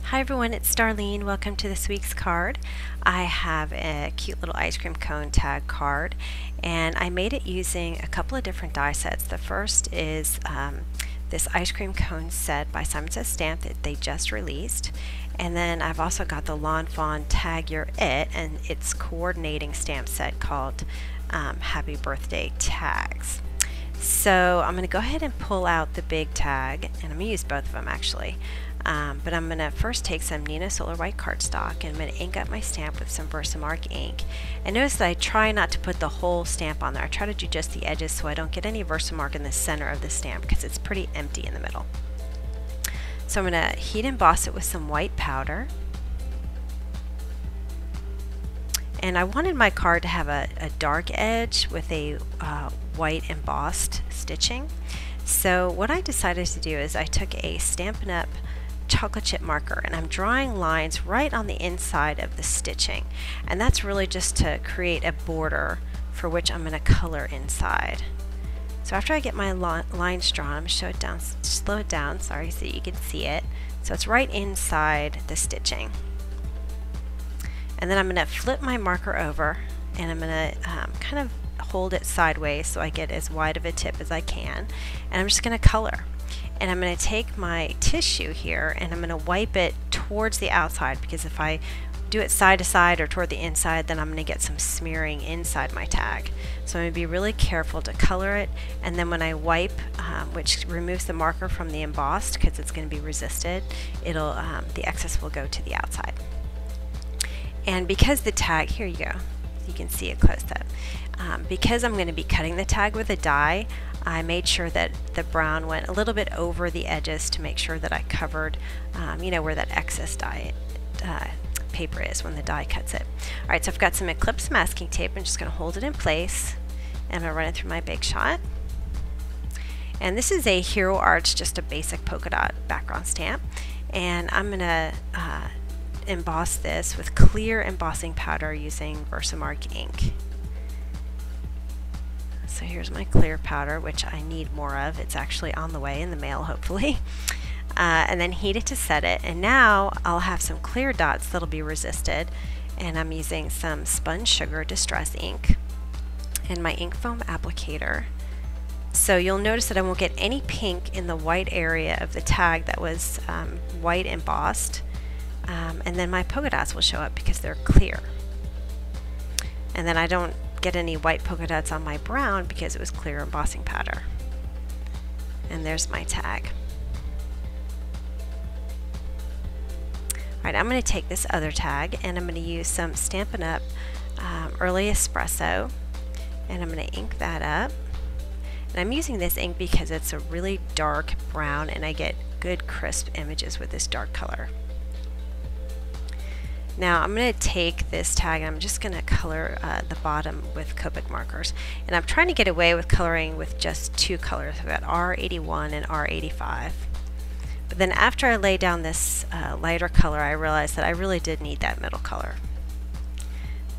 Hi everyone, it's Darlene. Welcome to this week's card. I have a cute little ice cream cone tag card, and I made it using a couple of different die sets. The first is this ice cream cone set by Simon Says Stamp that they just released, and then I've also got the Fawn Tag Your It and its coordinating stamp set called Happy Birthday Tags. So I'm going to go ahead and pull out the big tag, and I'm going to use both of them actually. But I'm going to first take some Nina Solar White cardstock, and I'm going to ink up my stamp with some Versamark ink. And notice that I try not to put the whole stamp on there. I try to do just the edges so I don't get any Versamark in the center of the stamp because it's pretty empty in the middle. So I'm going to heat emboss it with some white powder. And I wanted my card to have a dark edge with a white embossed stitching. So what I decided to do is I took a Stampin' Up! Chocolate chip marker, and I'm drawing lines right on the inside of the stitching, and that's really just to create a border for which I'm going to color inside. So after I get my lines drawn, I'm going to slow it down, sorry, so you can see it. So it's right inside the stitching. And then I'm going to flip my marker over, and I'm going to kind of hold it sideways so I get as wide of a tip as I can, and I'm just going to color. And I'm going to take my tissue here and I'm going to wipe it towards the outside, because if I do it side to side or toward the inside, then I'm going to get some smearing inside my tag. So I'm going to be really careful to color it, and then when I wipe, which removes the marker from the embossed because it's going to be resisted, it'll the excess will go to the outside. And because the tag, here you go, you can see it close up. Because I'm going to be cutting the tag with a die, I made sure that the brown went a little bit over the edges to make sure that I covered, you know, where that excess die paper is when the die cuts it. Alright, so I've got some Eclipse masking tape. I'm just going to hold it in place, and I'm going to run it through my Big Shot. And this is a Hero Arts, just a basic polka dot background stamp. And I'm going to emboss this with clear embossing powder using Versamark ink. So here's my clear powder, which I need more of. It's actually on the way in the mail, hopefully. And then heat it to set it. And now I'll have some clear dots that'll be resisted. And I'm using some Spun Sugar Distress ink and my ink foam applicator. So you'll notice that I won't get any pink in the white area of the tag that was white embossed. And then my polka dots will show up because they're clear. And then I don't get any white polka dots on my brown because it was clear embossing powder. And there's my tag. Alright, I'm going to take this other tag and I'm going to use some Stampin' Up! Early Espresso, and I'm going to ink that up. And I'm using this ink because it's a really dark brown and I get good crisp images with this dark color. Now I'm going to take this tag and I'm just going to color the bottom with Copic markers. And I'm trying to get away with coloring with just two colors. I've got R81 and R85. But then after I lay down this lighter color, I realized that I really did need that middle color.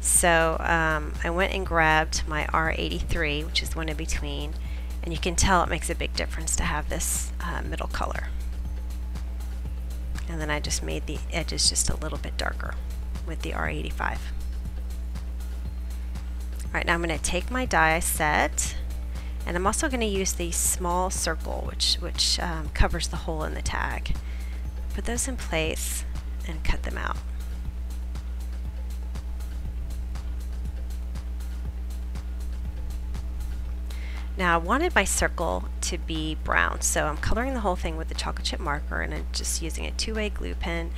So I went and grabbed my R83, which is the one in between, and you can tell it makes a big difference to have this middle color. And then I just made the edges just a little bit darker with the R85. Alright, now I'm going to take my die set, and I'm also going to use the small circle which covers the hole in the tag. Put those in place and cut them out. Now I wanted my circle to be brown, so I'm coloring the whole thing with the chocolate chip marker, and I'm just using a two-way glue pen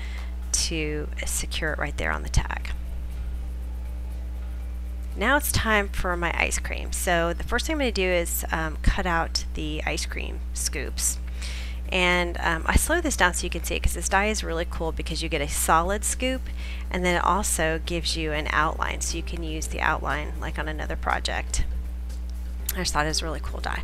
to secure it right there on the tag. Now it's time for my ice cream. So the first thing I'm going to do is cut out the ice cream scoops. And I slow this down so you can see it, because this die is really cool because you get a solid scoop, and then it also gives you an outline, so you can use the outline like on another project. I just thought it was a really cool die.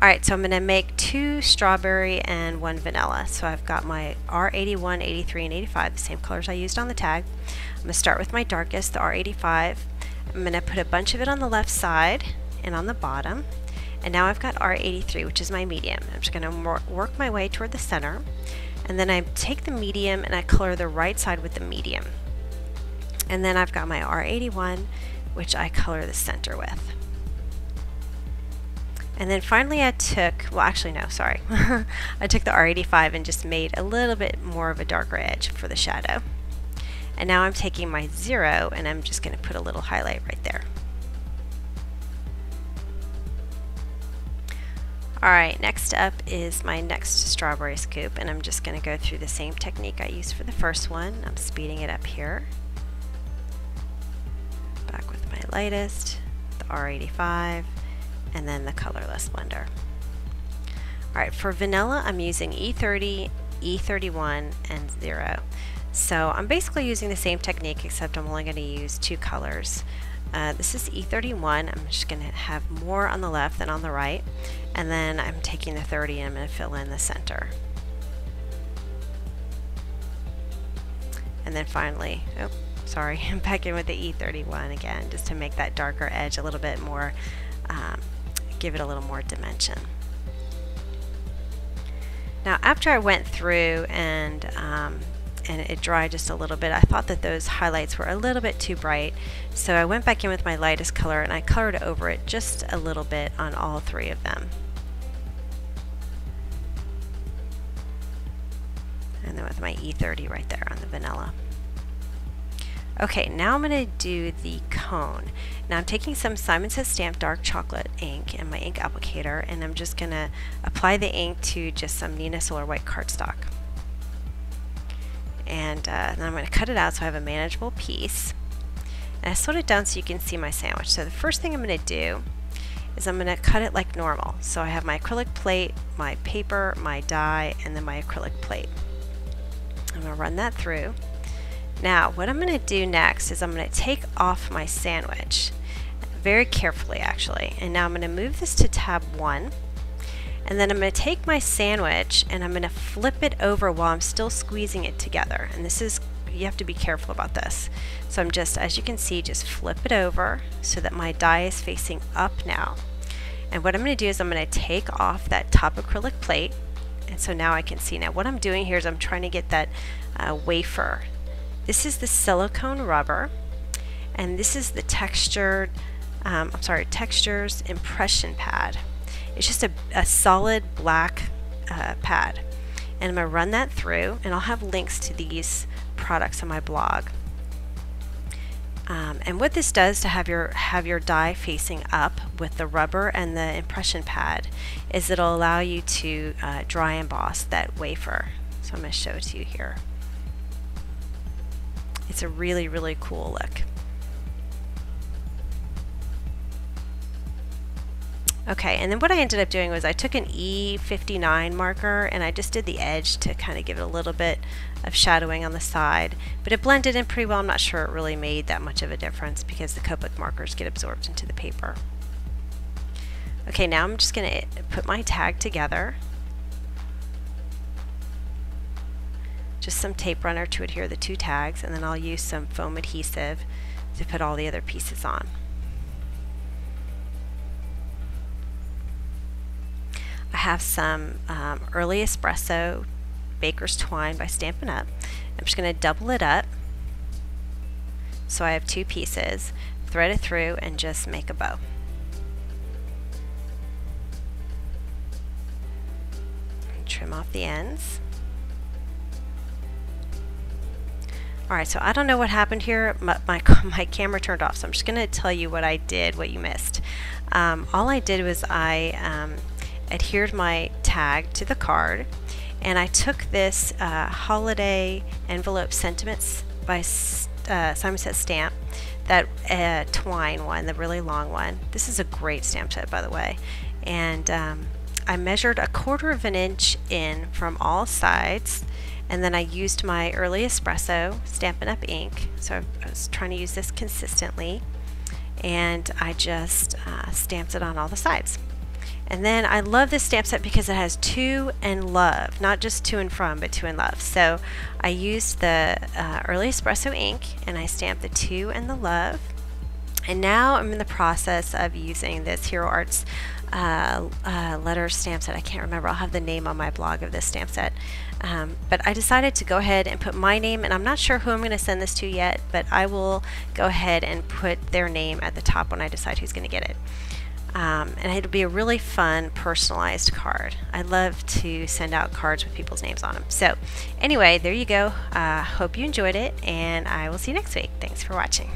Alright, so I'm going to make 2 strawberry and 1 vanilla. So I've got my R81, 83, and 85, the same colors I used on the tag. I'm going to start with my darkest, the R85. I'm going to put a bunch of it on the left side and on the bottom. And now I've got R83, which is my medium. I'm just going to work my way toward the center. And then I take the medium and I color the right side with the medium. And then I've got my R81, which I color the center with. And then finally I took, well actually no, sorry. I took the R85 and just made a little bit more of a darker edge for the shadow. And now I'm taking my 0 and I'm just going to put a little highlight right there. Alright, next up is my next strawberry scoop, and I'm just going to go through the same technique I used for the first one. I'm speeding it up here. Back with my lightest, the R85, and then the colorless blender. Alright, for vanilla I'm using E30, E31, and 0. So I'm basically using the same technique, except I'm only going to use 2 colors. This is E31. I'm just going to have more on the left than on the right, and then I'm taking the 30 and I'm going to fill in the center. And then finally, oh sorry, I'm back in with the E31 again, just to make that darker edge a little bit more, give it a little more dimension. Now after I went through and it dried just a little bit, I thought that those highlights were a little bit too bright, so I went back in with my lightest color and I colored over it just a little bit on all 3 of them. And then with my E30 right there on the vanilla. Okay, now I'm going to do the cone. Now I'm taking some Simon Says Stamp dark chocolate ink and my ink applicator, and I'm just going to apply the ink to just some Nina Solar white cardstock. And then I'm going to cut it out so I have a manageable piece. And I slowed it down so you can see my sandwich. So the first thing I'm going to do is I'm going to cut it like normal. So I have my acrylic plate, my paper, my die, and then my acrylic plate. I'm going to run that through. Now what I'm going to do next is I'm going to take off my sandwich, very carefully actually. And now I'm going to move this to tab 1. And then I'm going to take my sandwich and I'm going to flip it over while I'm still squeezing it together. And this is, you have to be careful about this. So I'm just, as you can see, just flip it over so that my die is facing up now. And what I'm going to do is I'm going to take off that top acrylic plate. And so now I can see. Now what I'm doing here is I'm trying to get that wafer. This is the silicone rubber, and this is the textured, textures impression pad. It's just a solid black pad, and I'm going to run that through, and I'll have links to these products on my blog. And what this does to have your die facing up with the rubber and the impression pad is it'll allow you to dry emboss that wafer. So I'm going to show it to you here. It's a really, really cool look. Okay, and then what I ended up doing was I took an E59 marker and I just did the edge to kind of give it a little bit of shadowing on the side, but it blended in pretty well. I'm not sure it really made that much of a difference because the Copic markers get absorbed into the paper. Okay, now I'm just going to put my tag together. Just some tape runner to adhere the 2 tags, and then I'll use some foam adhesive to put all the other pieces on. I have some Early Espresso Baker's Twine by Stampin' Up. I'm just going to double it up so I have 2 pieces, thread it through, and just make a bow. And trim off the ends. Alright, so I don't know what happened here. My camera turned off, so I'm just going to tell you what I did, what you missed. All I did was I adhered my tag to the card, and I took this holiday envelope sentiments by Simon Says Stamp, that twine one, the really long one. This is a great stamp set, by the way. And I measured 1/4 of an inch in from all sides, and then I used my Early Espresso Stampin' Up ink. So I was trying to use this consistently, and I just stamped it on all the sides. And then I love this stamp set because it has to and love, not just to and from, but to and love. So I used the Early Espresso ink and I stamped the to and the love. And now I'm in the process of using this Hero Arts letter stamp set. I can't remember. I'll have the name on my blog of this stamp set. But I decided to go ahead and put my name, and I'm not sure who I'm going to send this to yet, but I will go ahead and put their name at the top when I decide who's going to get it. And it'll be a really fun personalized card. I love to send out cards with people's names on them. So anyway, there you go. Hope you enjoyed it, and I will see you next week. Thanks for watching.